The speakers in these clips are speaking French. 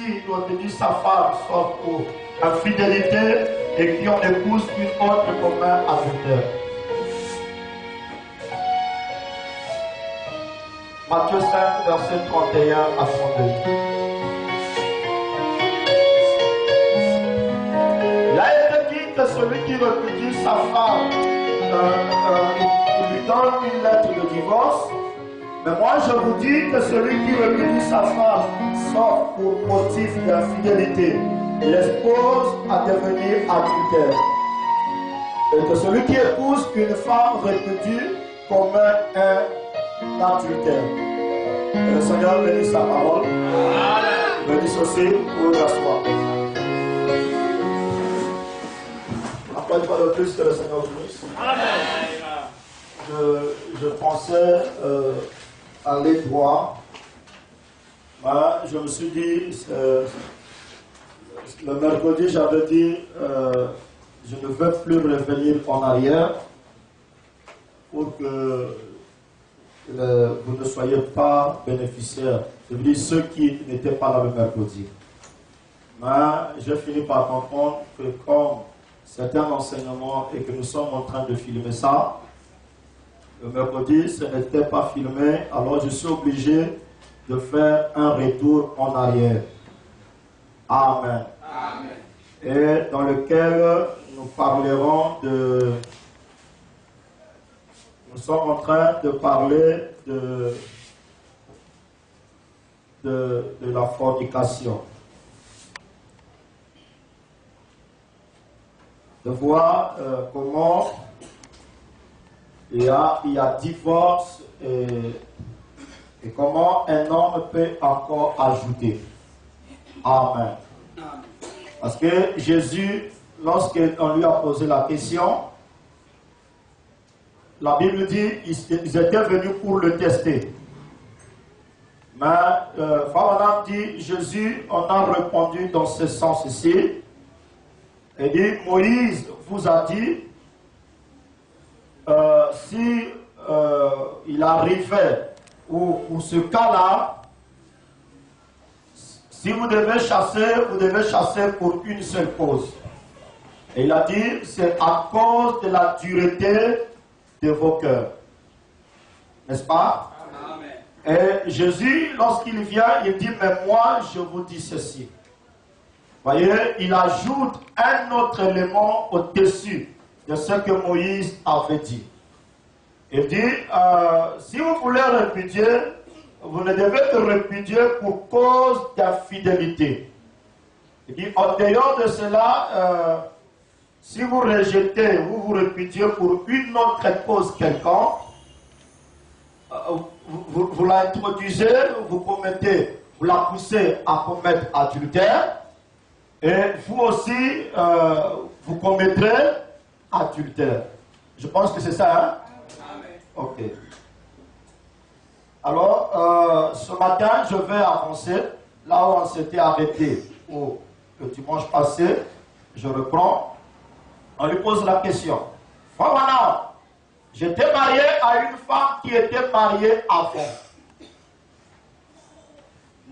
qui doit bénir sa femme, sauf pour infidélité, et qui en épouse une autre comme un adultère. Matthieu 5, verset 31 à 32. Il a été dit que celui qui répudie sa femme, il lui donne une lettre de divorce. Mais moi je vous dis que celui qui répudie sa femme, sauf pour motif d'infidélité, l'expose à devenir adultère. Et que celui qui épouse une femme répudie commet un adultère. Que le Seigneur bénisse sa parole. Bénisse aussi pour l'asseoir. Après une fois de plus, que le Seigneur bénisse. Je pensais aller droit. Voilà, je me suis dit, le mercredi, j'avais dit, je ne veux plus revenir en arrière pour que vous ne soyez pas bénéficiaires. Je veux dire, ceux qui n'étaient pas là le mercredi. Mais j'ai fini par comprendre que comme c'est un enseignement et que nous sommes en train de filmer ça, le mercredi, ce n'était pas filmé, alors je suis obligé de faire un retour en arrière. Amen. Amen. Et dans lequel nous parlerons de... Nous sommes en train de parler de la fornication. De voir comment il y a divorce et comment un homme peut encore ajouter. Amen. Parce que Jésus, lorsqu'on lui a posé la question, la Bible dit qu'ils étaient venus pour le tester. Mais Frère dit, Jésus en a répondu dans ce sens ici. Et dit, Moïse vous a dit, si il arrivait, ou ce cas-là, si vous devez chasser pour une seule cause. Et il a dit, c'est à cause de la dureté de vos cœurs. N'est-ce pas? Amen. Et Jésus, lorsqu'il vient, il dit, mais moi, je vous dis ceci. Voyez, il ajoute un autre élément au-dessus de ce que Moïse avait dit. Il dit, si vous voulez répudier, vous ne devez que répudier pour cause d'infidélité. Il dit, en dehors de cela, si vous rejetez, vous répudiez pour une autre cause quelconque, vous l'introduisez, vous la poussez à commettre adultère, et vous aussi, vous commettrez adultère. Je pense que c'est ça, hein? Amen. Ok. Alors, ce matin, je vais avancer là où on s'était arrêté le dimanche passé. Je reprends. On lui pose la question. Frère, j'étais marié à une femme qui était mariée avant.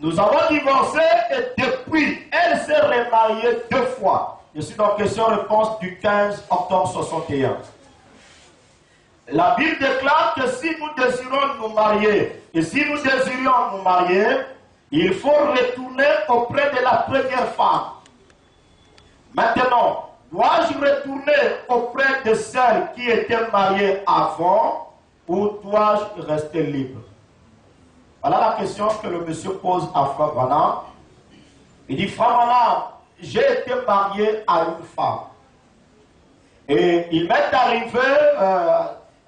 Nous avons divorcé et depuis, elle s'est remariée 2 fois. Je suis dans question-réponse du 15 octobre 61. La Bible déclare que si nous désirons nous marier, et si nous désirions nous marier, il faut retourner auprès de la première femme. Maintenant, dois-je retourner auprès de celle qui était mariée avant ou dois-je rester libre? Voilà la question que le monsieur pose à Frère Branham. Il dit, Frère Branham, j'ai été marié à une femme. Et il m'est arrivé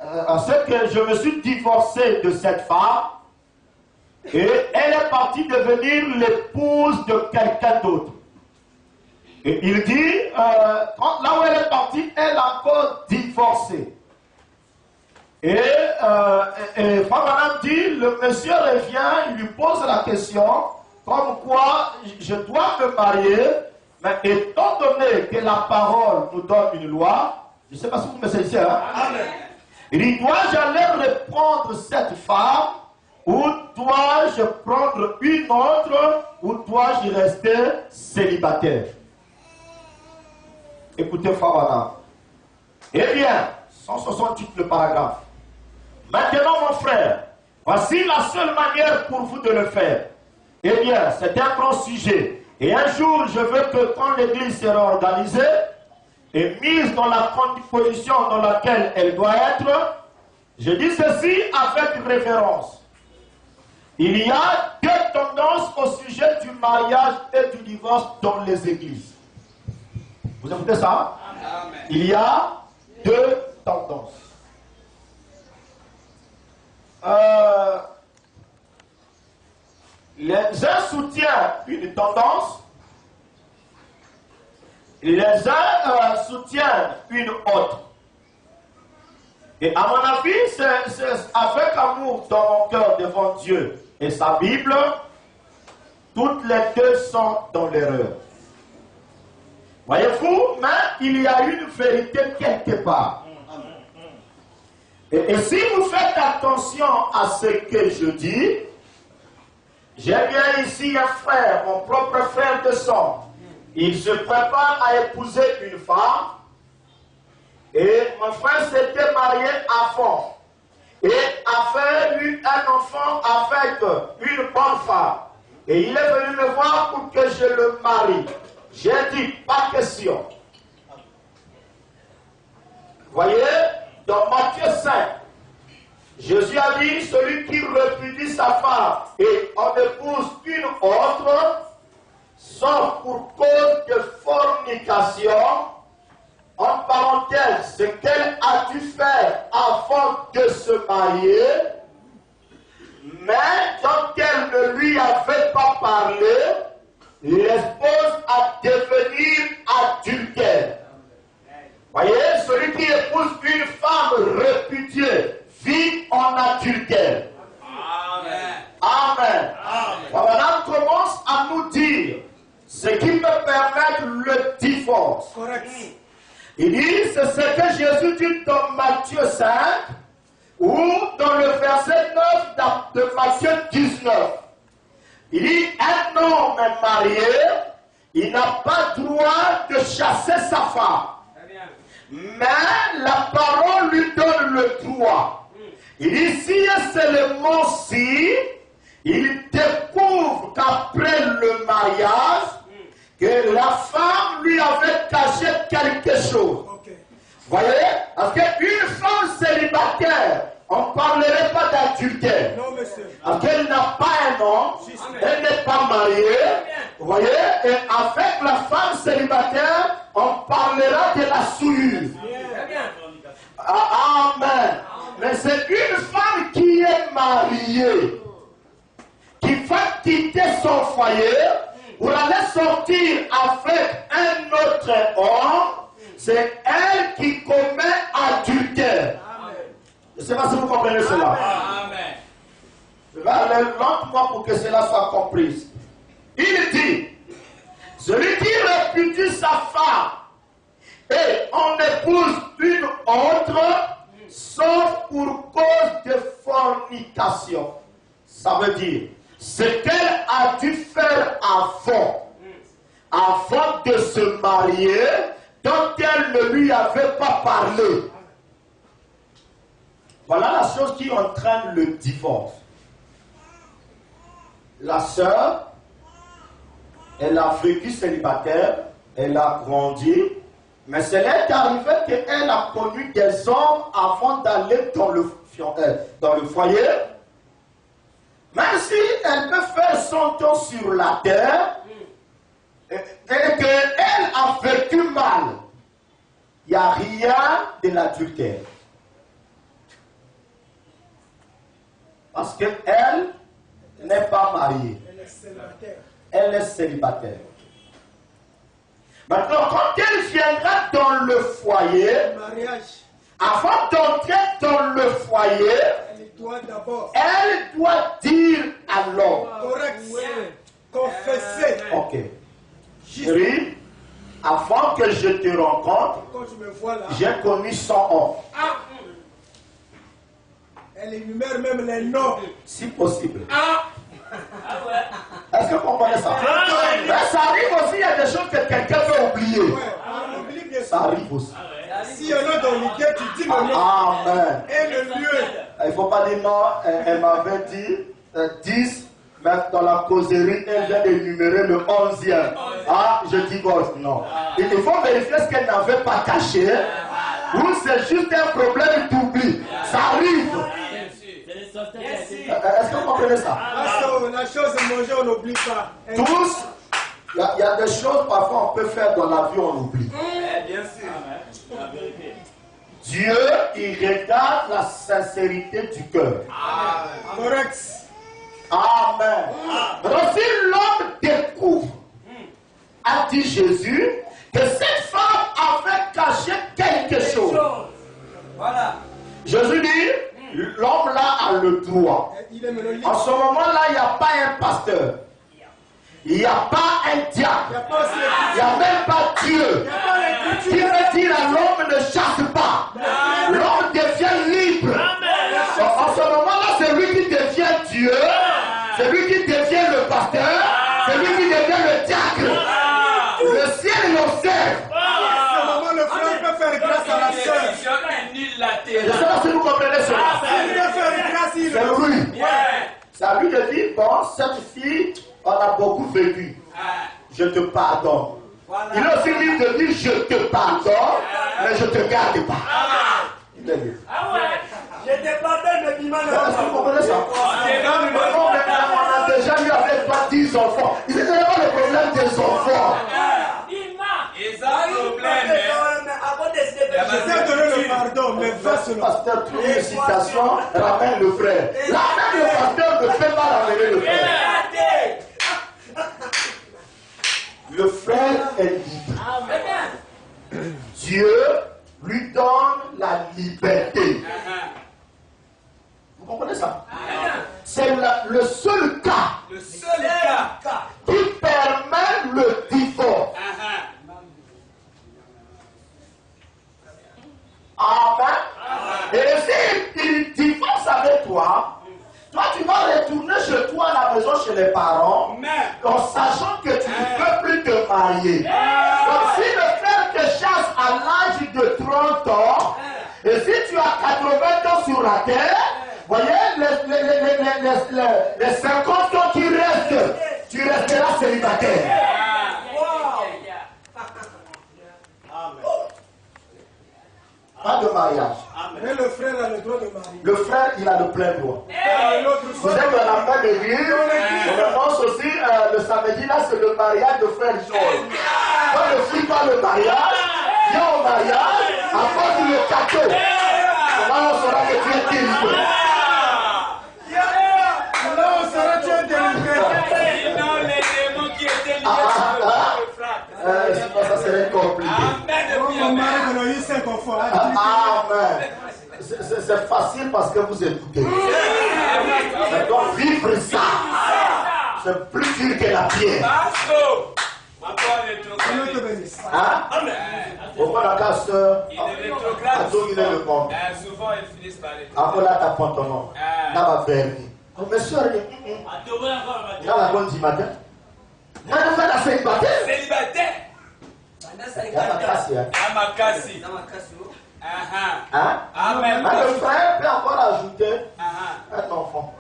à ce que je me suis divorcé de cette femme. Et elle est partie devenir l'épouse de quelqu'un d'autre. Et il dit, là où elle est partie, elle a encore divorcé. Et Frère Branham dit, le monsieur revient, il lui pose la question, comme quoi je dois me marier, mais étant donné que la parole nous donne une loi, je ne sais pas si vous me saisissez, hein? Amen. Il dit, dois-je aller reprendre cette femme ou dois-je prendre une autre, ou dois-je rester célibataire? Écoutez, Favana. Eh bien, 168 le paragraphe. Maintenant, mon frère, voici la seule manière pour vous de le faire. Eh bien, c'est un grand sujet. Et un jour, je veux que quand l'Église sera organisée et mise dans la position dans laquelle elle doit être, je dis ceci avec référence. Il y a deux tendances au sujet du mariage et du divorce dans les églises. Vous écoutez ça? Amen. Il y a deux tendances. Les uns soutiennent une tendance, les uns soutiennent une autre. Et à mon avis, c'est avec amour dans mon cœur devant Dieu et sa Bible, toutes les deux sont dans l'erreur. Voyez-vous, mais il y a une vérité quelque part. Et si vous faites attention à ce que je dis, j'ai bien ici un frère, mon propre frère de sang. Il se prépare à épouser une femme. Et mon frère s'était marié avant. Et a eu un enfant avec une bonne femme. Et il est venu me voir pour que je le marie. J'ai dit, pas question. Voyez, dans Matthieu 5, Jésus a dit, celui qui repudie sa femme et en épouse une autre, sauf pour cause de fornication, en parenthèse, ce qu'elle a dû faire avant de se marier, mais tant qu'elle ne lui avait pas parlé, l'expose à devenir adultère. Voyez, celui qui épouse une femme répudiée vit en adultère. Amen. Amen. Amen. Voilà, on commence à nous dire ce qui peut permettre le divorce. Correct. Il dit, c'est ce que Jésus dit dans Matthieu 5 ou dans le verset 9 de Matthieu 19. Il dit, un homme marié, il n'a pas droit de chasser sa femme. Mais la parole lui donne le droit. Il dit, si seulement-ci, il découvre qu'après le mariage, que la femme lui avait caché quelque chose. Okay. Voyez? Parce qu'une femme célibataire, on ne parlerait pas d'adultère. Parce qu'elle n'a pas un homme, elle n'est pas mariée. Vous voyez? Et avec la femme célibataire, on parlera de la souillure. Amen. Mais c'est une femme qui est mariée, qui va quitter son foyer pour aller sortir avec un autre homme, c'est elle qui commet adultère. Je ne sais pas si vous comprenez cela. Amen. Je vais aller lentement pour que cela soit compris. Il dit, celui qui répudie sa femme et en épouse une autre, sauf pour cause de fornication. Ça veut dire, ce qu'elle a dû faire avant de se marier, dont elle ne lui avait pas parlé. Voilà la chose qui entraîne le divorce. La sœur, elle a vécu célibataire, elle a grandi, mais cela est arrivé qu'elle a connu des hommes avant d'aller dans le foyer. Même si elle peut faire son temps sur la terre, et qu'elle a vécu mal, il n'y a rien de l'adultère. Parce qu'elle n'est pas mariée. Elle est célibataire. Maintenant, quand elle viendra dans le foyer, avant d'entrer dans le foyer, elle doit dire à l'homme. Correct. Confesser. Ok. Chérie, avant que je te rencontre, j'ai connu son homme. Elle énumère même les noms. Si possible. Ah. Est-ce que vous comprenez ça? Mais ça arrive aussi, il y a des choses que quelqu'un peut oublier. Ouais, on oublie bien Ça arrive aussi. Si il y en a dans l'idée, tu dis le nom. Amen. Et le lieu. Il ne faut pas dire non, elle m'avait dit 10, mais dans la causerie, elle vient d'énumérer le 11e. Ah, je divorce. Non. Il faut vérifier ce qu'elle n'avait pas caché. Ou c'est juste un problème d'oubli. Ça arrive. Est-ce que vous comprenez ça? La chose est manger, on n'oublie pas. Tous, il y a des choses parfois on peut faire dans la vie, on oublie. Bien sûr. Dieu, il regarde la sincérité du cœur. Correct. Amen. Alors si l'homme découvre, a dit Jésus, que cette femme avait caché quelque chose. Voilà. Jésus dit, l'homme là a le droit. En ce moment-là, il n'y a pas un pasteur. Il n'y a pas un diable. Il n'y a même pas Dieu. Qui veut dire à l'homme ne chasse pas. L'homme devient libre. En ce moment-là, c'est lui qui devient Dieu. C'est lui qui devient le pasteur. C'est lui qui devient le diacre. Le ciel l'observe. À ce moment, le frère peut faire grâce à la sœur. Je ne sais pas si vous comprenez cela. Il peut faire grâce, il C'est lui. C'est à lui de dire, bon, cette fille, on a beaucoup vécu. Je te pardonne. Il a aussi libre de dire, je te pardonne, mais je ne te garde pas. Il est libre. Je te pardonne, mais dis-moi. Est-ce que vous comprenez ça? On a déjà eu avec toi 10 enfants. Il n'est pas le problème des enfants. Je vais donner le pardon, mais va Le pasteur trouve une citation, ramène le frère. Là, même le pasteur ne peut pas ramener le frère. Le frère est libre. Dieu lui donne la liberté. Vous comprenez ça? C'est le seul cas qui permet le divorce. Amen. Et si il divorce avec toi, toi tu vas retourner chez toi à la maison chez les parents, en sachant que tu ne peux plus te marier. Donc si le frère te chasse à l'âge de 30 ans, et si tu as 80 ans sur la terre, voyez les 50 ans qui restent, tu resteras célibataire. Pas de mariage. Mais le frère a le droit de marier. Le frère, il a le plein droit. Vous êtes dans la fin de l'église. On annonce aussi le samedi, là, c'est le mariage de frère Georges. Quand ne suis pas le mariage, viens au mariage, apporte le cadeau. Comment on saura que tu es délivré? Là, on saura que tu es délivré. Sinon, les démons qui étaient Sinon, ça serait compliqué. Mon mari, on a eu 5 enfants. Amen. C'est facile parce que vous écoutez. Mais donc vivre ça, c'est plus dur que la pierre. Dieu te bénisse. Hein? Pourquoi la casseur? Il est rétrograde. À tout, il est le monde. Souvent, ils finissent par être. Après là, t'as ton nom. Là, va verni. Mais soeur, il y a la bonne du matin. Il y a la célibataire. Célibataire. Il y a la casse. Amakasi. Hein? Amen. Mais le frère peut encore ajouter un enfant.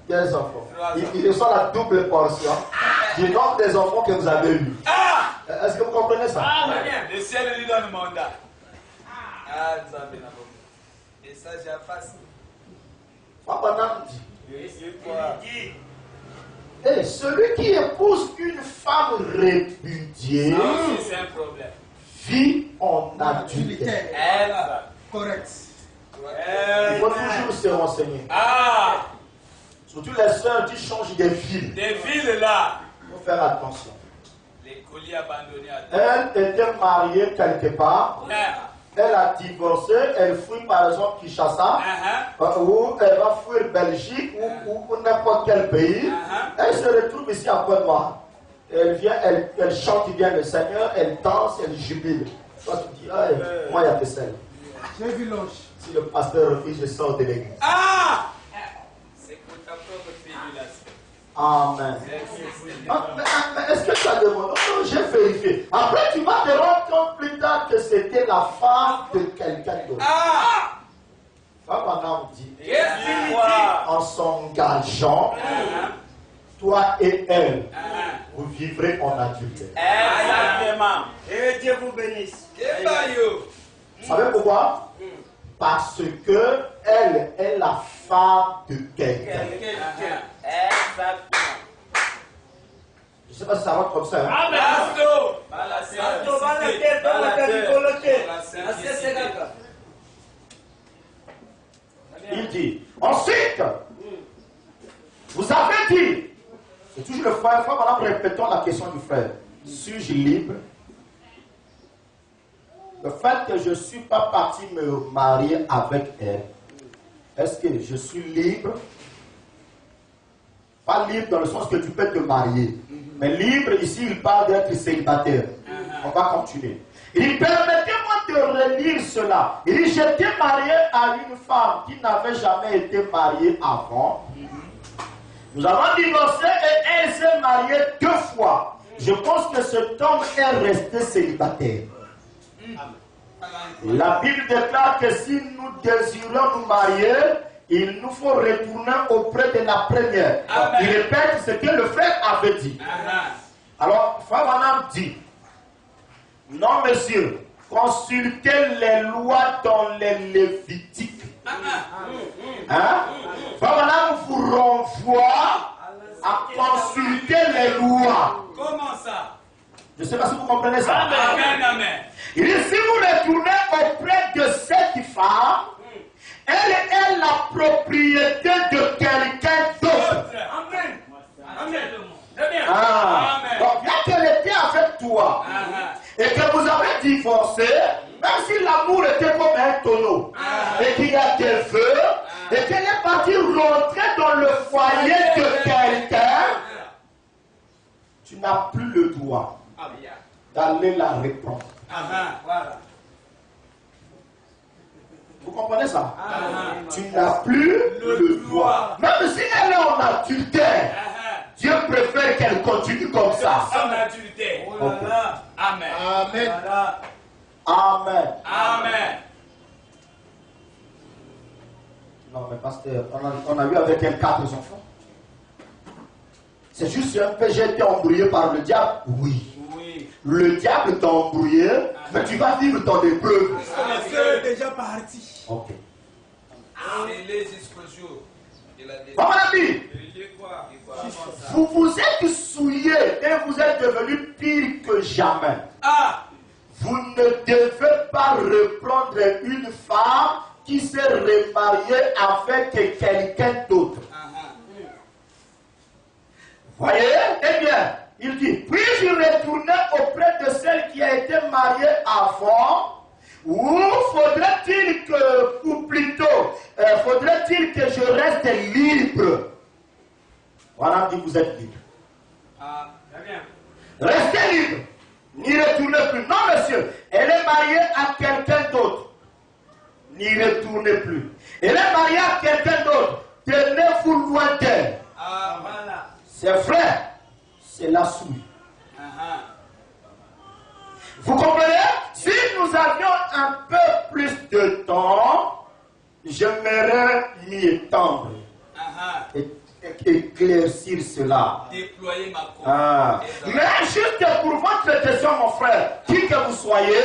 Des enfants. Il reçoit la double portion du nombre des enfants que vous avez eus. Est-ce que vous comprenez ça? Le ciel lui donne le mandat. Et ça, j'ai facile. Et celui qui épouse une femme répudiée C'est un problème. vit en adultère. Correct. Il faut toujours se renseigner. Surtout les sœurs qui changent des villes. Des villes là. Il faut faire attention. Les colis abandonnés à Elle était mariée quelque part. Elle a divorcé. Elle fuit par exemple Kinshasa. Ou elle va fuir Belgique ou n'importe quel pays. Elle se retrouve ici à Côte-Noire. Elle vient, elle chante bien le Seigneur. Elle danse, elle jubile. Toi tu dis, moi il y a que celle. J'ai vu l'ange. Si le pasteur refuse, je sors de l'église. Amen. Mais est-ce que tu as demandé? Non, j'ai vérifié. Après, tu vas te rendre compte plus tard que c'était la femme de quelqu'un d'autre. Frère dit, en s'engageant, toi et elle, vous vivrez en adultère. Exactement. Et Dieu vous bénisse. Vous savez pourquoi? Parce que elle est la femme de quelqu'un. Exactement. Je ne sais pas si ça rentre comme ça. Hein? Il dit, ensuite, vous avez dit, c'est toujours le frère, maintenant répétons la question du frère. Suis-je libre? Le fait que je ne suis pas parti me marier avec elle, est-ce que je suis libre? Pas libre dans le sens que tu peux te marier. Mais libre, ici, il parle d'être célibataire. On va continuer. Il dit, permettez-moi de relire cela. Il dit, j'étais marié à une femme qui n'avait jamais été mariée avant. Nous avons divorcé et elle s'est mariée 2 fois. Je pense que cet homme est resté célibataire. La Bible déclare que si nous désirons nous marier, il nous faut retourner auprès de la première. Il répète ce que le frère avait dit. Alors, Frère Branham dit, non monsieur, consultez les lois dans les Lévitiques. Hein? Frère Branham vous renvoie à consulter les lois. Comment ça? Je ne sais pas si vous comprenez ça. Amen, amen. Il dit, si vous retournez auprès de cette femme, elle est la propriété de quelqu'un d'autre. Amen. Amen. Donc, bien qu'elle était avec toi et que vous avez divorcé, même si l'amour était comme un tonneau et qu'il y a des feux et qu'elle est partie rentrer dans le foyer de quelqu'un, tu n'as plus le droit d'aller la reprendre. Voilà. Vous comprenez ça? Tu n'as plus le droit. Même si elle est en adultère, Dieu préfère qu'elle continue comme ça. En adultère. Okay. Amen. Amen. Amen. Amen. Non, mais pasteur, on a eu avec elle 4 enfants. C'est juste un peu, j'ai été embrouillé par le diable. Oui. Le diable t'a embrouillé, mais tu vas vivre ton épreuve. C'est déjà parti. Ok. Il est jusqu'au jour. Mon ami, vous vous êtes souillé et vous êtes devenu pire que jamais. Vous ne devez pas reprendre une femme qui s'est remariée avec quelqu'un d'autre. Voyez? Eh bien, il dit, puis-je retourner auprès de celle qui a été mariée avant, ou faudrait-il que, ou plutôt, faudrait-il que je reste libre? Voilà, dit, vous êtes libre. Très bien. Restez libre. N'y retournez plus. Non, monsieur, elle est mariée à quelqu'un d'autre. N'y retournez plus. Elle est mariée à quelqu'un d'autre. Tenez-vous loin d'elle. Voilà. C'est vrai, c'est la souille. Vous comprenez? Si nous avions un peu plus de temps, j'aimerais m'y étendre et éclaircir cela. Déployer ma cour. Mais juste pour votre question, mon frère, qui que vous soyez,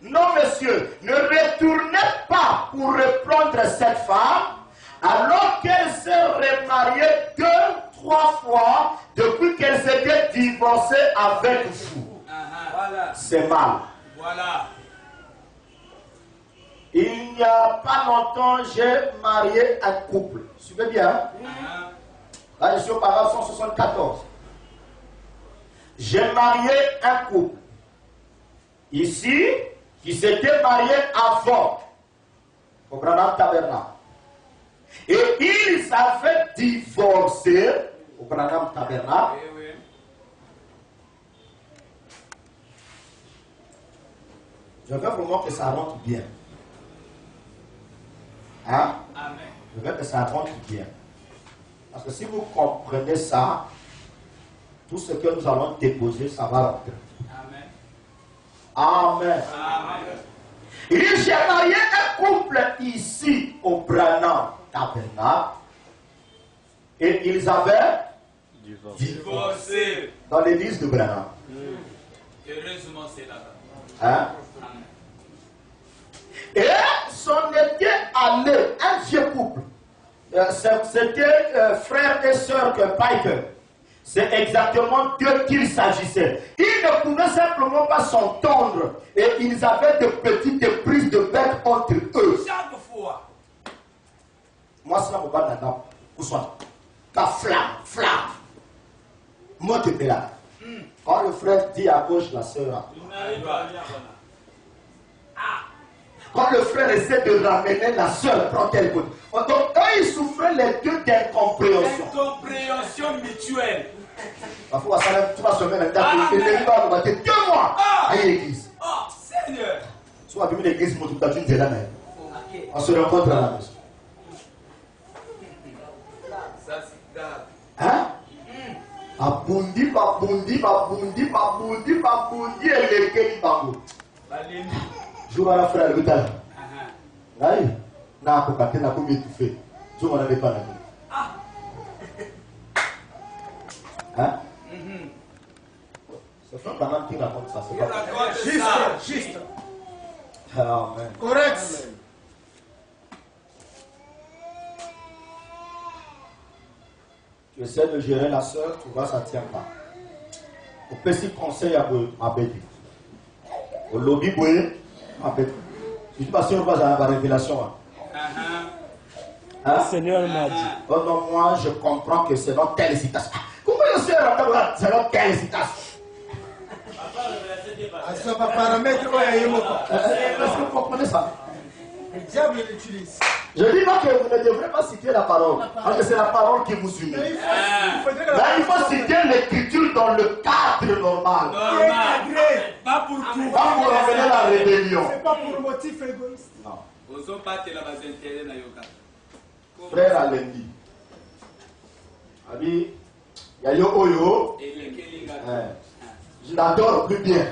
non monsieur, ne retournez pas pour reprendre cette femme alors qu'elle s'est remariée 2, 3 fois depuis qu'elle s'était divorcée avec vous. Voilà. C'est mal. Voilà. Il n'y a pas longtemps, j'ai marié un couple. Suivez bien. Hein? Là, je suis au paragraphe 174. J'ai marié un couple. Ici, qui s'était marié avant, au Branham Tabernacle. Et ils avaient divorcé au Branham Tabernacle. Je veux vraiment que ça rentre bien. Hein? Amen. Je veux que ça rentre bien. Parce que si vous comprenez ça, tout ce que nous allons déposer, ça va rentrer. Amen. Amen. J'ai marié un couple ici au Branham Tabernacle et ils avaient Divorcé. dans l'église de Branham. Heureusement, c'est là-bas. Hein? Amen. Et c'en était allé un vieux couple. C'était frère et sœur que Piper. C'est exactement d'eux qu'il s'agissait. Ils ne pouvaient simplement pas s'entendre. Et ils avaient de petites prises de bec entre eux. Chaque fois. Moi, c'est là mon bas d'Adam. Où soit ta flamme. Moi, tu es là. Quand le frère dit à gauche, la sœur à droite. Quand le frère essaie de ramener la sœur, prend tel côté. Donc, eux, ils souffraient les deux d'incompréhension. Incompréhension mutuelle. Parfois, ça lève 3 semaines, il n'est pas à 2 mois à l'église. Oh, Seigneur. Soit à l'église, on se rencontre à la maison. Ça, c'est grave. Hein? Babundi, et les Kéli Bango. Je vois la frère le temps. Aïe, n'a pas capté, n'a pas étouffé. Je m'en avais pas la vie. Hein? C'est frère Branham qui raconte ça. C'est pas Juste. Amen. Correct. Tu essaies de gérer la soeur, tu vois, ça ne tient pas. Au petit conseil à Bédi. Au lobby Boué, à Bédi. Je ne sais pas si on va dans la révélation. Le Seigneur m'a dit. Oh non, moi je comprends que c'est dans telle citation. Comment le Seigneur a c'est dans telle citation? Est-ce que vous comprenez ça? Le diable l'utilise. Je dis pas que vous ne devrez pas citer la parole, parce que c'est la parole qui vous unit. Il faut citer l'écriture dans le cadre normal. Pas pour tout. Pas pour ramener la rébellion. C'est pas pour motif égoïste. Non. Osons pas te la base intérêt na yoga. Frère Alendi. Abi, Yayo Oyo. Et le Kelinga. Je l'adore plus bien.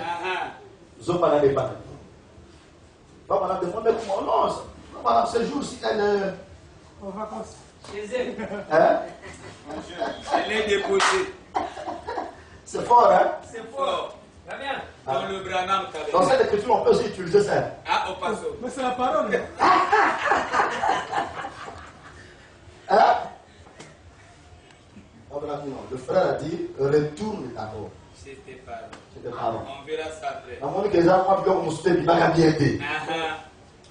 Pas madame demandez comment non. Madame, ce jour-ci, elle est en vacances. Chez elle. Hein? Elle est déposée. C'est fort, hein? C'est fort. Va bien. Dans le Branham Tabernacle. Dans cette écriture, on peut aussi utiliser ça. Ah, au passo. Mais c'est la parole. Hein? Le frère a dit, retourne d'abord. C'était pas. C'était pas bon. On verra ça après.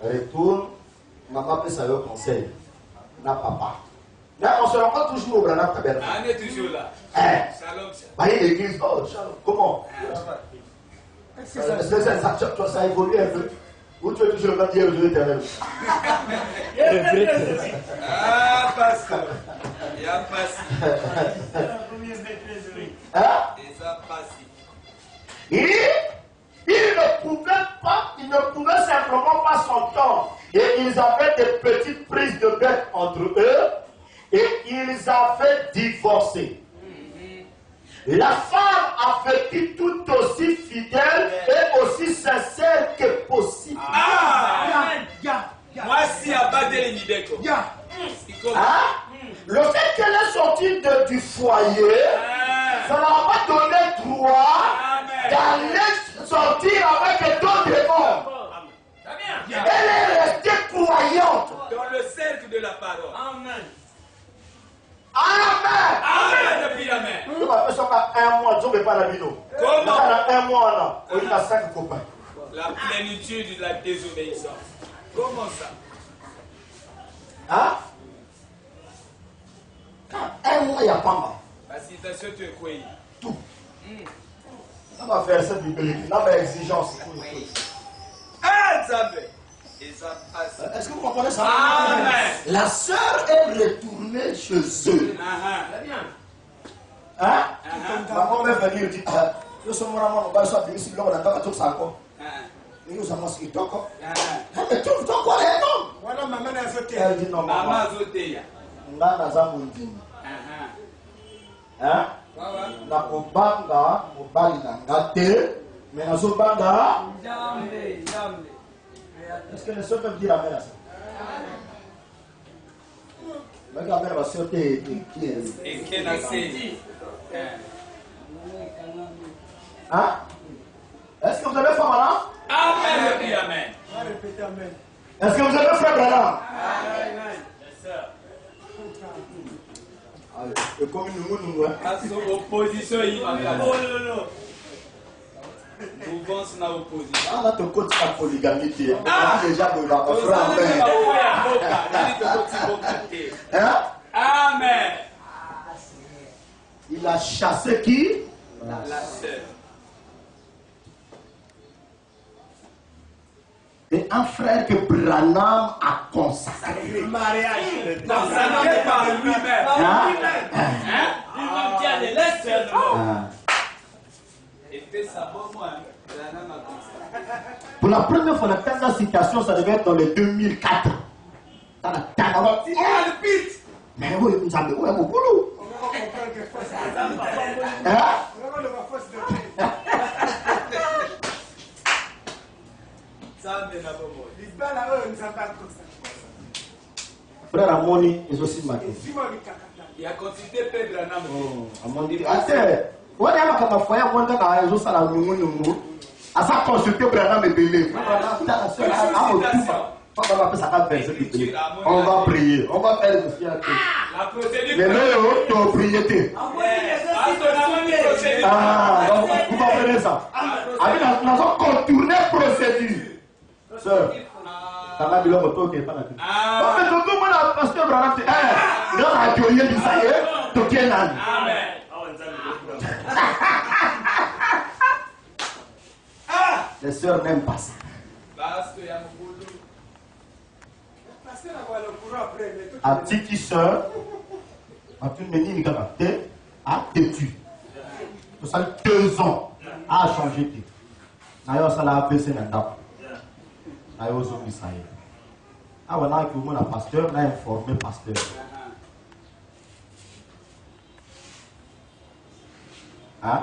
Retourne, maman peut savoir conseil. N'a papa. Là, on se rencontre toujours au Branham Tabernacle. On est toujours là. Shalom. Bah, il y a l'église. Oh, comment? Ça évolue un peu. Ou tu es toujours le même Dieu de l'éternel? Ah, pasteur. Il y a passé. Hein? Et ça passe. Ils ne pouvaient simplement pas s'entendre. Et ils avaient des petites prises de bec entre eux. Et ils avaient divorcé. La femme avait été tout aussi fidèle et aussi sincère que possible. Moi, si à battre les Nideko. Le fait qu'elle est sortie du foyer, ça ne leur a pas donné droit d'aller sortir avec d'autres hommes. Elle est restée croyante. Dans le cercle de la parole. Amen. Amen. Amen. Depuis amen. Un mois, je ne vais pas la vidéo. Comment? Un mois, là, il a 5 copains. La plénitude de la désobéissance. Comment ça? Hein? Un mois, il n'y a pas mal. La citation, tu es quoi? Tout. Ça va faire ça biblique. Là, mais exigence. Ah, ça fait. Et ça passe. Est-ce que vous comprenez ça? Amen. La sœur est retournée chez eux. Hein? Maman va venir et dit, je suis mon amour, on va sortir ici, là, on a tout ça encore. Et nous avons ce qui toque. Mais tout le temps, quoi, les noms? Voilà, maman a sauté. Elle dit non, Maman maman. Zoteya. Nana Zamundini. Hein? Na kobanga mobali na ngate, mais na zobanga. Est-ce que les soeurs peuvent dire amen à ça? Mais la mère va sauter Et qui a saisi? Hein? Est-ce que vous avez fait malin? Amen. Oui, amen. Est-ce que vous avez fait malin? Amen. C'est comme nous, hein? Opposition, il va faire. Oh non, non. Nous pensons à l'opposition. Ah, là, ton côté la polygamie, déjà de la Hein? Amen. Il a chassé qui? La sœur. Et un frère que Branham a consacré. Le mariage. Consacré par lui-même. Lui-même qui a les lettres. Et fait ça pour moi. Branham a consacré. Pour la première fois, la citation, ça devait être dans les 2004. Mais oui, vous savez, où est mon boulot? Frère Amoni est aussi matin. Il a continué Père Branham. Amoni, attends, on est là comme un foyer, on est dans les autres à la Nungu. À ça, consulter Branham et Bélé. On va prier, on va faire le ciel. La procédure. Les meilleurs, tu as prié. Ah, vous comprenez ça? Avec la contourner procédure. Sœur, ça m'a dit l'homme qui est pas là. Mais tout le monde a pasteur Branham. Dans la théorie du ça y est, tu es là. Amen. Les sœurs n'aiment pas ça. A Tiki sœur, a tu me dis une capacité, a têtu. Ça 2 ans, a changé. D'ailleurs, ça l'a abaissé maintenant. D'ailleurs, ça a été. Ah, voilà, que vous, la pasteur, l'a informé pasteur. Hein?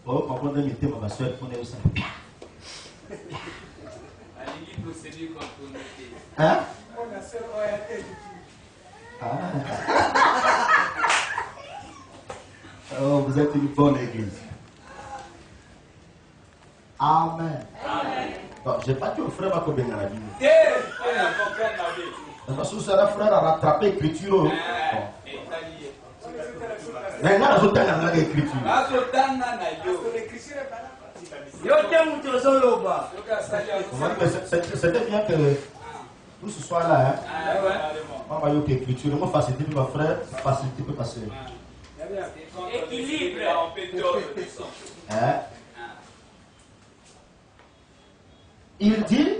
Oh, papa, on a mis ma soeur, on est au sein. Hein? Oh, vous êtes une bonne église. Amen. Bon, je n'ai pas dit au frère va bien dans la Bible. Parce que c'est le frère a rattrapé l'écriture. Mais là, je t'ai dans l'écriture. C'était bien que tout ce soit là. Maman, il y a l'écriture. Moi, facilité pour ma frère, facilité pour ma soeur. Équilibre. Hein? Il dit,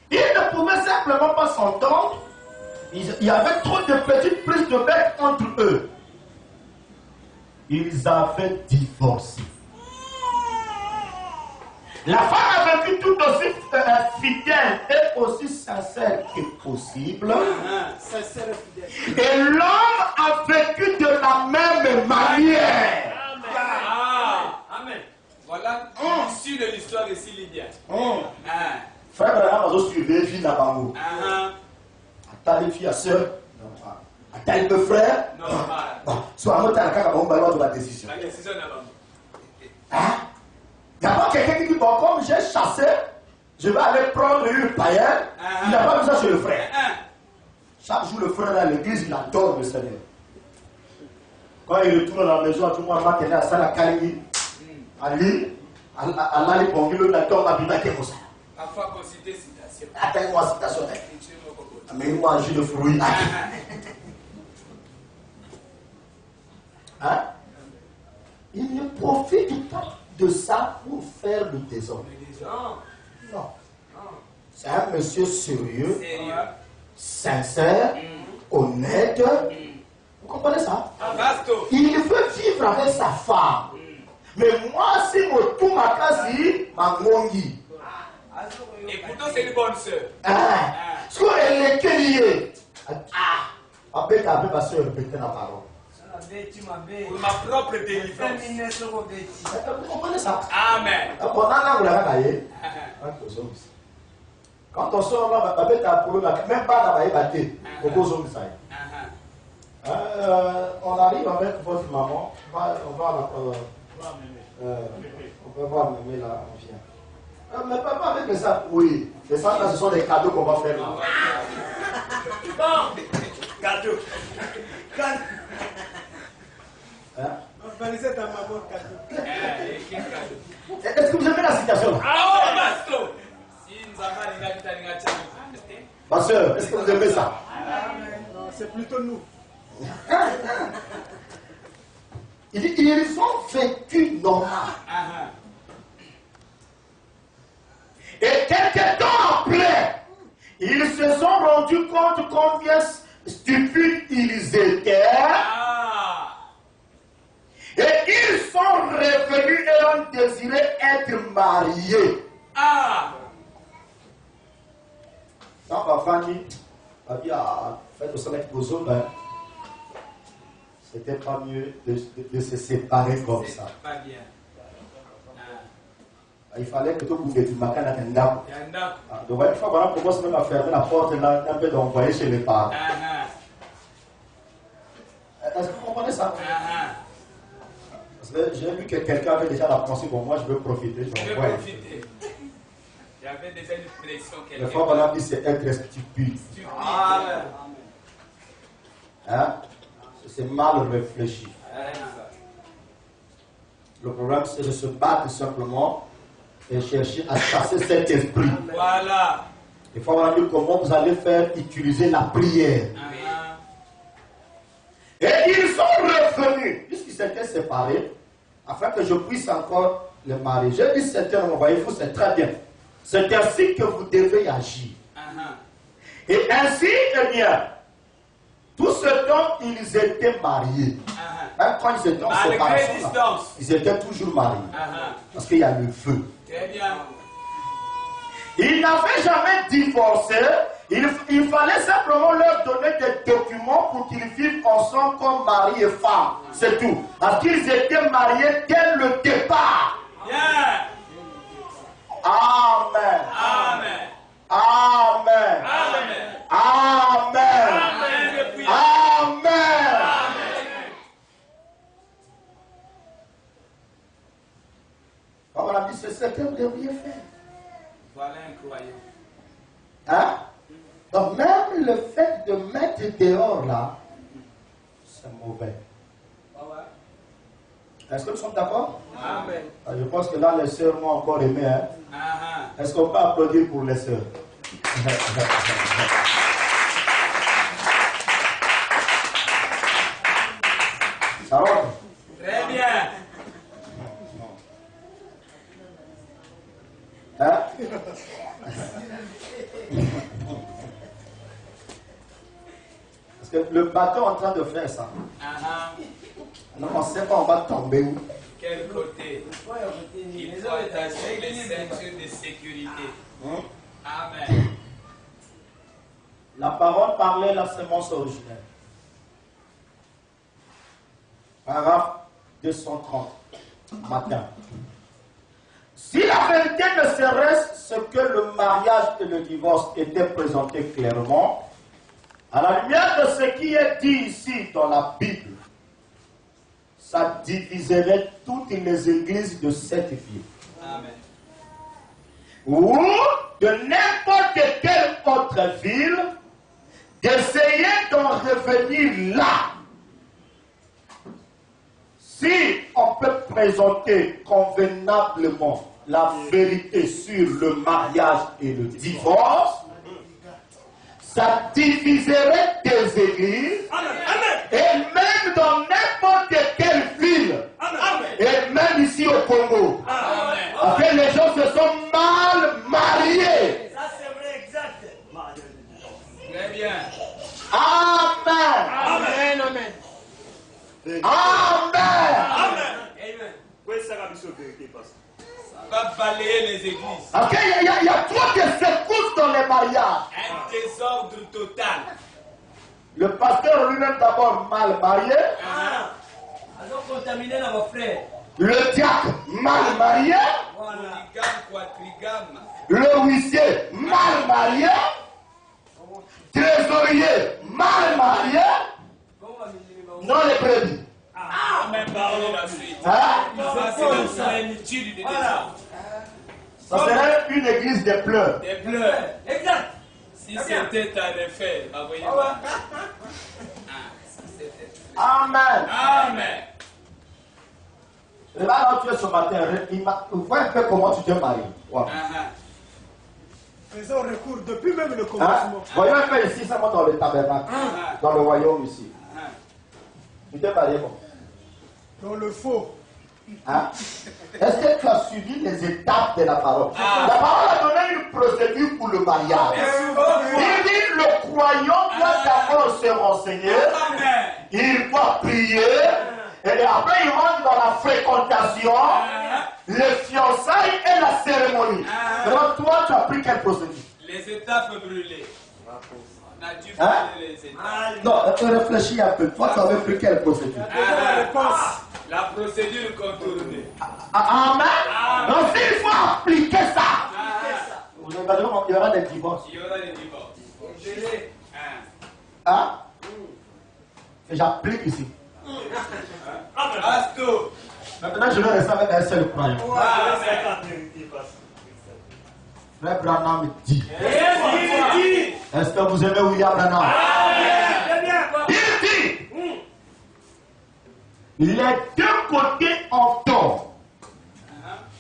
il ne pouvait simplement pas s'entendre. Il y avait trop de petites prises de bec entre eux. Ils avaient divorcé. La femme a vécu tout aussi fidèle et aussi sincère que possible. Et l'homme a vécu de la même manière. Amen. Voilà l'issue de l'histoire de Lydia. Frère Branham a suivi les filles là-bas. Attends les filles à soeur. Attends le frère. Soit à la carte de la décision. La décision là-bas. D'abord, quelqu'un qui dit, bon, comme j'ai chassé, je vais aller prendre une païenne. Il n'a pas besoin chez le frère. Chaque jour, le frère est à l'église, il adore le Seigneur. Quand il retourne à la maison, tout le monde va tenir à ça, la Kali, Ali, Allah, les bons, il adore la Bible, il ça. Parfois, consulter citation. Attends-moi, citation. Mais il mange le fruit. Hein? Il ne profite pas de ça pour faire le désordre. Non. C'est un monsieur sérieux, sincère, honnête. Vous comprenez ça? Il veut vivre avec sa femme. Mais moi, si je tout ma case, ma grongi. Et pourtant, c'est une bonne sœur. Ce qu'elle est liée. Avec ma soeur, répétez la parole. Pour ma propre délivrance. Vous comprenez ça? Amen. Quand on sort là, même pas dans la bâtée, on arrive avec votre maman, on va voir Mémé là, on vient. Mais pas avec les sacs, oui. Les sacs là, ce sont des cadeaux qu'on va faire là. Bon, cadeau. Valisez ta maman cadeau. Est-ce que vous aimez la citation là? Ah, Masto! Ma soeur, est-ce que vous aimez ça? Non, c'est plutôt nous. Il dit, ils ont vécu normal. Et quelques temps après, ils se sont rendus compte combien stupides ils étaient. Et ils sont revenus et ont désiré être mariés. Quand papa dit, fait au soleil aux autres, c'était pas mieux de se séparer comme ça. Pas bien. Il fallait que tout le monde ait donc une fois qu'on commence même à fermer la porte là, un peu d'envoyer chez les parents. Est-ce que vous comprenez ça? Parce que j'ai vu que quelqu'un avait déjà la pensée, bon moi je veux profiter. Je veux profiter. J'avais déjà une pression. Le fois qu'on a dit c'est être stupide. Hein? C'est mal réfléchi. Le problème c'est de se battre simplement et chercher à chasser cet esprit. Voilà. Il faut voir comment vous allez faire utiliser la prière. Et ils sont revenus, puisqu'ils s'étaient séparés, afin que je puisse encore les marier. J'ai dit certains, voyez-vous, c'est très bien. C'est ainsi que vous devez agir. Et ainsi, eh bien, tout ce temps, ils étaient mariés. Même quand ils étaient en séparation, ils étaient toujours mariés. Parce qu'il y a le feu. Très bien. Ils n'avaient jamais divorcé. Il fallait simplement leur donner des documents pour qu'ils vivent ensemble comme mari et femme. C'est tout. Parce qu'ils étaient mariés dès le départ. Yeah. Amen. Amen. Amen. Amen. Amen. Amen. Comme on a dit, c'est ce que vous devriez faire. Voilà un croyant. Hein? Donc même le fait de mettre dehors là, c'est mauvais. Est-ce que nous sommes d'accord? Amen. Je pense que là les sœurs m'ont encore aimé. Hein? Est-ce qu'on peut applaudir pour les sœurs? Ça va? Très bien. Hein? Parce que le bateau est en train de faire ça. Non, on ne sait pas on va tomber où. Quel côté? Il faut attacher les ceintures de sécurité. Amen. La parole parlait la sémence originelle. Paragraphe 230, matin. Si la vérité ne serait ce que le mariage et le divorce étaient présentés clairement, à la lumière de ce qui est dit ici dans la Bible, ça diviserait toutes les églises de cette ville. Amen. Ou de n'importe quelle autre ville, d'essayer d'en revenir là. Si on peut présenter convenablement la vérité sur le mariage et le divorce, ça diviserait des églises. Et même dans n'importe quelle ville. Et même ici au Congo. Parce que les gens se sont mal mariés. Ça c'est vrai, exact. Très bien. Amen. Amen. Amen. Amen. Amen. Oui, ça va va balayer les églises. Ok, il y a trop de secousses dans les mariages. Un désordre total. Le pasteur lui-même d'abord mal marié. Alors contaminé dans vos frères. Le diacre mal marié. Polygame, quadrigame. Le huissier mal marié. Trésorier mal marié. Non les brebis. Même parler la suite. Hein? Ça, c'est la plénitude de désordre. Ça serait une église de pleurs. Des pleurs. Exact. Si c'était à refaire, envoyez-moi. Amen. Amen. Et là, tu es ce matin, vois un peu comment tu t'es marié. Wow. Faisons recours depuis même le Hein? commencement. Voyons un peu ici, seulement dans le tabernacle, dans le royaume ici. Tu t'es marié bon. Dans le faux. Hein? Est-ce que tu as suivi les étapes de la parole? La parole a donné une procédure pour le mariage. Il dit le croyant doit d'abord se renseigner, il doit prier, et après il rentre dans la fréquentation, les fiançailles et la cérémonie. Alors toi, tu as pris quelle procédure? Les étapes brûlées. On a dû brûler les étapes. Non, réfléchis un peu. Toi, tu avais pris quelle procédure? La procédure contournée. Amen. Donc, s'il faut appliquer ça, vous allez voir, il y aura des divorces. Il y aura des divorces. Hein? Et j'applique ici. Asto. Maintenant, je vais rester avec un seul croyant. Frère Branham dit. Est-ce que vous aimez William Branham? Il dit. Les deux côtés ont tort.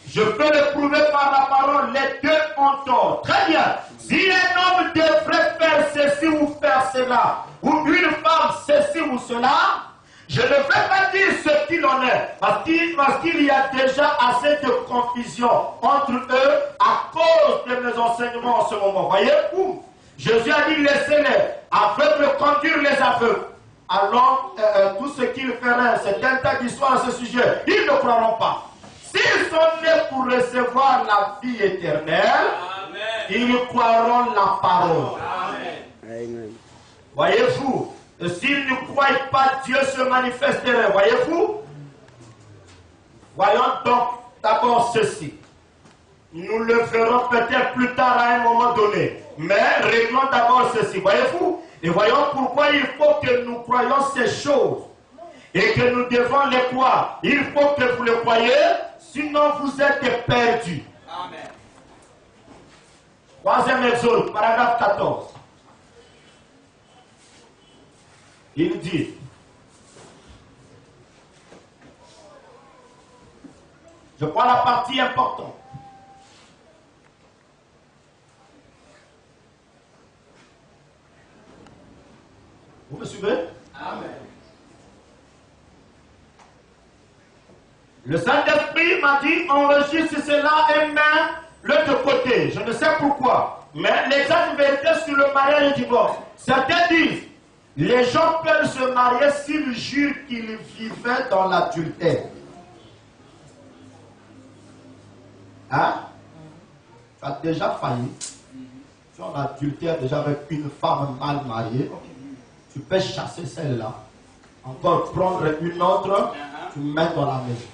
Je peux le prouver par la parole, les deux ont tort. Très bien. Si un homme devrait faire ceci ou faire cela, ou une femme ceci ou cela, je ne vais pas dire ce qu'il en est, parce qu'il y a déjà assez de confusion entre eux à cause de mes enseignements en ce moment. Voyez-vous? Jésus a dit laissez-les aveugles conduire les aveugles. Alors, tout ce qu'ils feraient, c'est un tas d'histoires à ce sujet. Ils ne croiront pas. S'ils sont nés pour recevoir la vie éternelle, ils croiront la parole. Amen. Voyez-vous? S'ils ne croient pas, Dieu se manifesterait. Voyez-vous? Voyons donc d'abord ceci. Nous le ferons peut-être plus tard à un moment donné. Mais réglons d'abord ceci. Voyez-vous? Et voyons pourquoi il faut que nous croyions ces choses. Et que nous devons les croire. Il faut que vous les croyez, sinon vous êtes perdus. Amen. Troisième Exode, paragraphe 14. Il dit, je prends la partie importante. Vous me suivez? Amen. Le Saint-Esprit m'a dit, enregistre cela et mets-le de côté. Je ne sais pourquoi. Mais l'exacte vérité sur le mariage et le divorce. Certains disent, les gens peuvent se marier s'ils jurent qu'ils vivaient dans l'adultère. Hein? Tu as déjà failli. Tu es en adultère déjà avec une femme mal mariée. Tu peux chasser celle-là. Encore prendre une autre, tu mets dans la maison.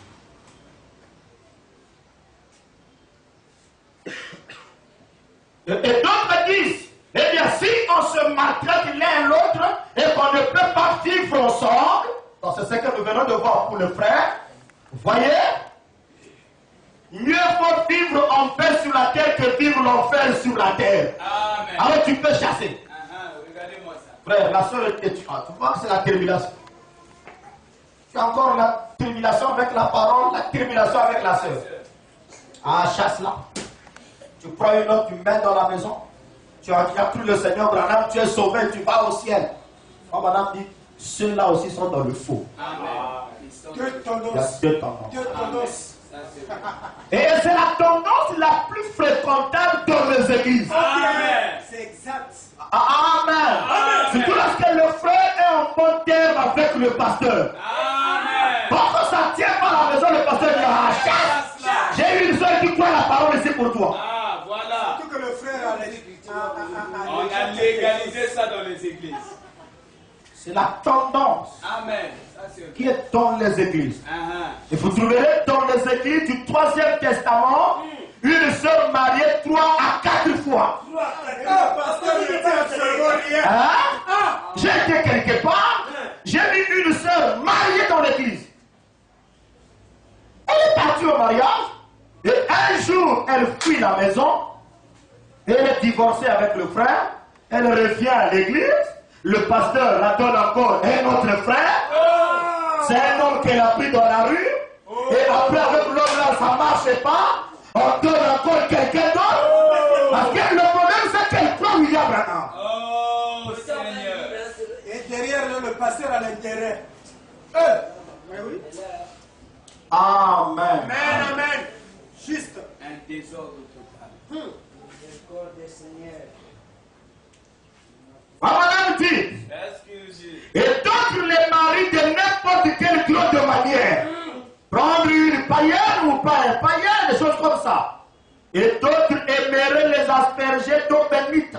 Et d'autres disent, eh bien, si on se maltraite l'un l'autre et qu'on ne peut pas vivre ensemble, donc c'est ce que nous venons de voir pour le frère, vous voyez, mieux vaut vivre en paix sur la terre que vivre l'enfer sur la terre. Amen. Alors tu peux chasser. Regardez-moi ça. Frère, la soeur est étudiante. Tu vois que c'est la tribulation. Tu as encore la tribulation avec la parole, la tribulation avec la soeur. Ah, chasse-la. Tu prends une autre, tu mets dans la maison. Tu as cru le Seigneur Branham, tu es sauvé, tu vas au ciel. Oh, madame dit, ceux-là aussi sont dans le faux. Amen. Deux Il y a tendances. deux tendances. Deux tendances. Ça, c'est bon. Et c'est la tendance la plus fréquentable dans les églises. Amen. C'est exact. Amen. Surtout lorsque le frère est en bon terme avec le pasteur. Amen. Quand ça tient pas à la maison, le pasteur dit, ah, chasse. J'ai eu une soeur qui croit la pour toi. Ah, voilà. Tout que le frère a On a légalisé ça dans les églises. C'est la tendance Amen. Ça, c'est qui est dans les églises. Uh-huh. Et vous trouverez dans les églises du 3e Testament une sœur mariée 3 à 4 fois. Hein? J'ai été quelque part, j'ai vu une sœur mariée dans l'église. Elle est partie au mariage, et un jour, elle fuit la maison, et elle est divorcée avec le frère, elle revient à l'église, le pasteur la donne encore un autre frère, c'est un homme qu'elle a pris dans la rue, et après avec l'homme là, ça ne marche pas, on donne encore quelqu'un d'autre, parce que le problème c'est qu'elle prend William Branham. Oh, Seigneur. Et derrière le pasteur a l'intérêt. Mais oui. Amen. Amen, amen. Juste. Un désordre total. Madame dit, Excusez. et d'autres les maris de n'importe quelle autre manière. Prendre une païenne ou pas un païen, des choses comme ça. Et d'autres aimeraient les asperger d'eau bénite.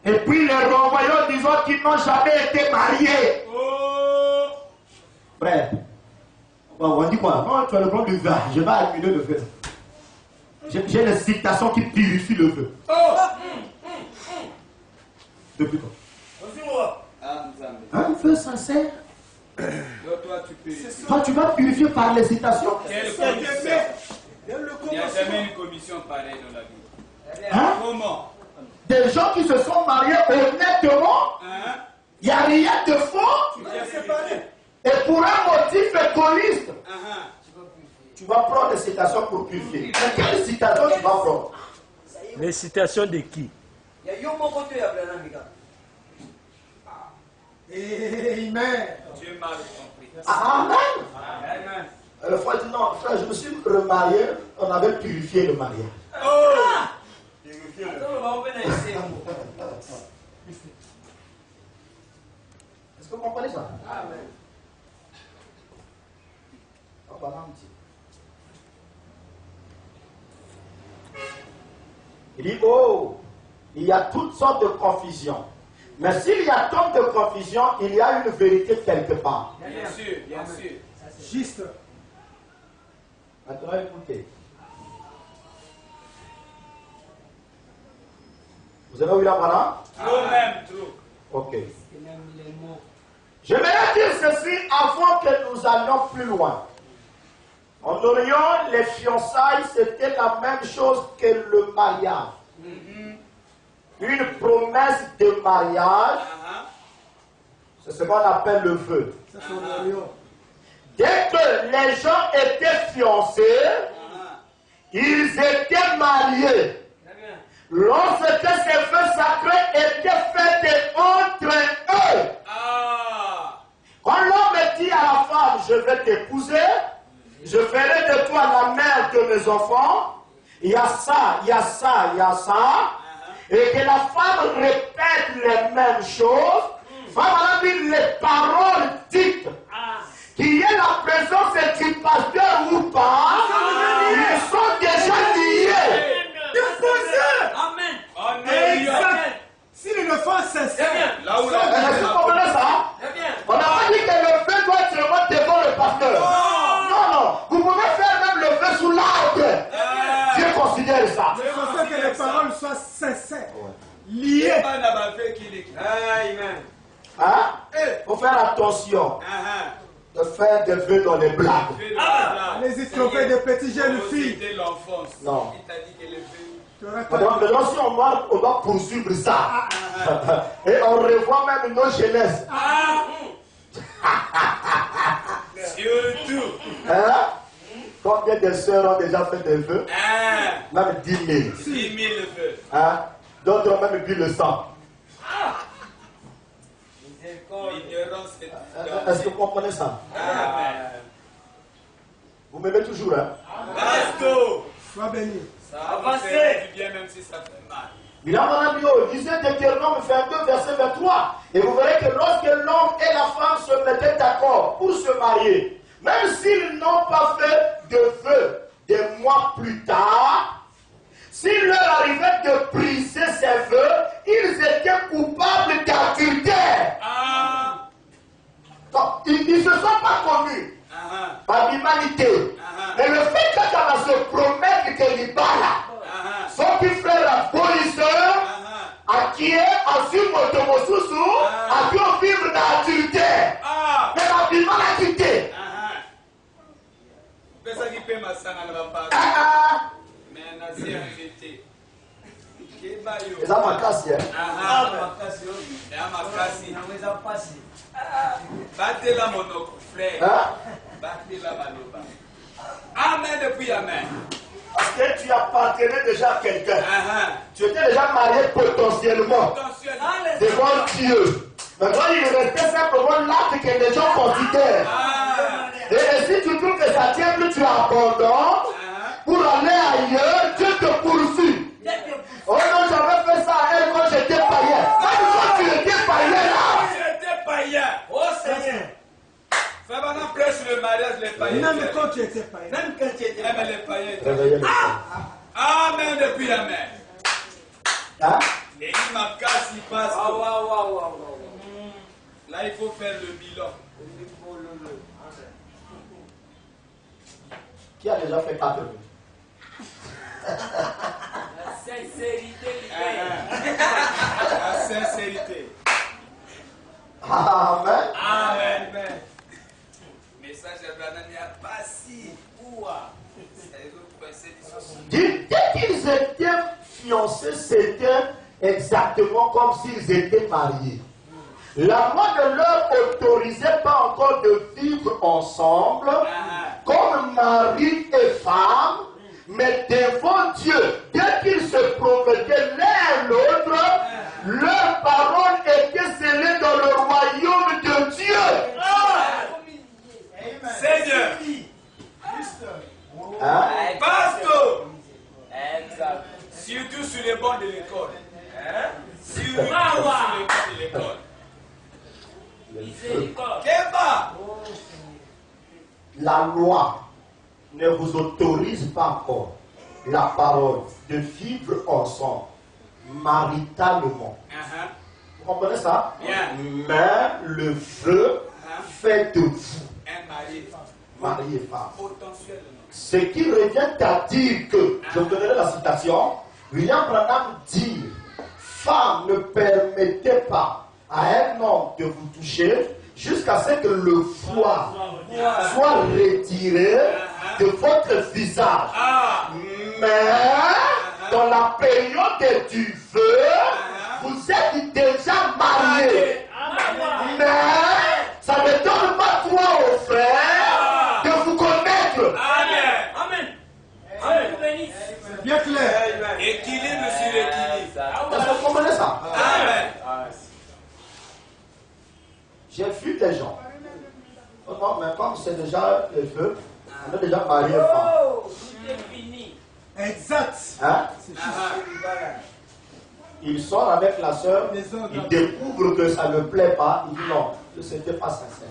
Et puis les renvoyons disant qu'ils n'ont jamais été mariés. Oh. Frère, on dit quoi? Non, tu as le plan du vin, je vais annuler le feu. J'ai les citations qui purifient le feu. Depuis quand? Ah, Nzambe. Un feu sincère. Donc, toi, tu peux. Toi, tu vas purifier par les citations. Quelle commission? Il n'y a jamais une commission pareille dans la vie. Hein? Comment? Des gens qui se sont mariés honnêtement, Hein? il n'y a rien de faux. Et pour un motif égoïste, tu vas prendre des citations pour purifier. Mais quelle citation tu vas prendre? Les citations de qui? Amen. Dieu m'a compris. Amen. Amen. Le frère dit non, frère, je me suis remarié, on avait purifié le mariage. Oh! Est-ce que vous comprenez ça? Amen. Il dit, oh, il y a toutes sortes de confusions. Mais s'il y a tant de confusion, il y a une vérité quelque part. Bien sûr, bien sûr. Juste. Maintenant, écoutez. Vous avez eu la voilà? Trop même, trop. Ok. J'aimerais dire ceci avant que nous allions plus loin. En Orient, les fiançailles, c'était la même chose que le mariage. Une promesse de mariage, c'est ce qu'on appelle le vœu. Dès que les gens étaient fiancés, ils étaient mariés. Lorsque ces vœux sacrés étaient faits entre eux, quand l'homme dit à la femme, je vais t'épouser, je ferai de toi la mère de mes enfants, il y a ça, il y a ça, il y a ça, et que la femme répète les mêmes choses, femme a dit les paroles dites, qu'il y ait la présence du pasteur ou pas, ils sont déjà liés. Amen. Amen. S'il ne fait cesser, Là où Est-ce que vous comprenez ça? On n'a pas dit que le feu doit être seulement devant le pasteur. Non, non. Vous pouvez faire même le feu sous l'arbre. Dieu considère ça. il faut que les paroles soient sincères, liées. Amen. Hein? Il faut faire attention de faire des vœux dans les blagues. Allez-y tromper des petites jeunes filles. C'était l'enfance. Non. Il t'a dit que les vœux. Maintenant, si on doit poursuivre ça, et on revoit même nos jeunesses. Surtout. Hein? Combien de sœurs ont déjà fait des vœux? Même 10 000. 10 000 vœux. Hein? D'autres ont même bu le sang. L'ignorance est. Est-ce que vous comprenez ça? Amen. Vous m'aimez toujours, hein? Basto. Sois béni. Ça va faire du bien même si ça fait mal. Lisez Deutéronome 22, verset 23. Et vous verrez que lorsque l'homme et la femme se mettaient d'accord pour se marier, même s'ils n'ont pas fait de vœux des mois plus tard, s'il leur arrivait de briser ses vœux, ils étaient coupables d'adultère. Donc, ils ne se sont pas connus par l'humanité. Mais le fait que ça va se promettre que l'Ibala, son petit frère polisseur, à qui est en sumotomosusu, à qui on vivre d'adultère. Mais la Bible l'a quitté. Mais Ça m'a cassé. Battez la mon frère. Battez la maloba. Amen depuis amen. Parce que tu appartenais déjà à quelqu'un. Tu étais déjà marié potentiellement devant Dieu. Maintenant, il restait simplement l'acte que les gens considèrent. Et si tu trouves que ça tient que tu abandonnes pour aller ailleurs, Dieu te poursuit. Oh non, j'avais fait ça à elle quand j'étais païen. Quand tu étais païen là. J'étais païen. Oh Seigneur. Fais maintenant prêche sur le mariage, les païens. Même quand tu étais païen. Même quand tu étais païen. Les païens. Amen depuis amen. Et il m'a cassé, il passe. Là, il faut faire le bilan. Qui a déjà fait 4 minutes? La sincérité. La sincérité. Amen. Amen. Message d'Abraham n'y a pas si. Dès qu'ils étaient fiancés, c'était exactement comme s'ils étaient mariés. La loi ne leur autorisait pas encore de vivre ensemble comme mari et femme, mais devant Dieu, dès qu'ils se promettaient l'un l'autre, leurs paroles étaient scellées dans le royaume de Dieu. Seigneur. Pasteur. Surtout sur les bancs de l'école. Surtout sur les bancs de l'école. La loi ne vous autorise pas encore la parole de vivre ensemble maritalement. Vous comprenez ça? Mais le feu fait de vous mari et femme. Ce qui revient à dire que, je vous donnerai la citation, William Branham dit, femme, ne permettez pas à un homme de vous toucher jusqu'à ce que le foie soit retiré de votre visage. Mais dans la période du feu, vous êtes déjà mariés. Mais ça ne donne pas toi au frère de vous connaître. Bien clair. Équilibre sur équilibre. Est-ce que vous comprenez ça? Amen. J'ai vu des gens. Non, mais comme c'est déjà le feu, on est déjà marié femme. Exact. Hein? Ils sont avec la soeur, ils découvrent que ça ne plaît pas, ils disent non, ce n'était pas sincère.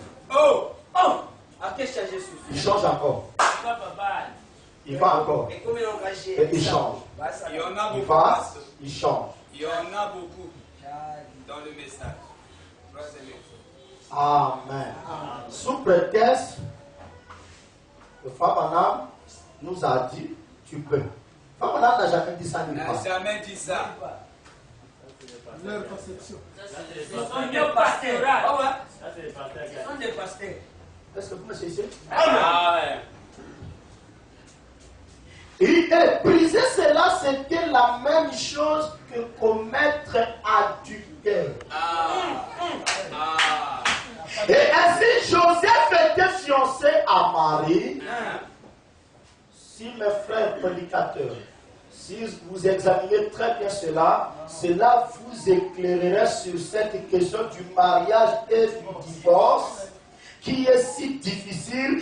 Il change encore. Il va encore. Et il change. Il y en a Il beaucoup. va, il change. Il y en a beaucoup dans le message. Amen. Sous prétexte, le frère Branham nous a dit, tu peux. Frère Branham n'a jamais dit ça nulle n'a part. jamais dit ça. Leur conception. Ce sont des pasteurs. Ce sont des pasteurs. Est-ce que vous me saisissez? Amen. Et briser cela, c'était la même chose que commettre adultère. Et ainsi, Joseph était fiancé à Marie. Si mes frères prédicateurs, si vous examinez très bien cela, cela vous éclairera sur cette question du mariage et du divorce qui est si difficile.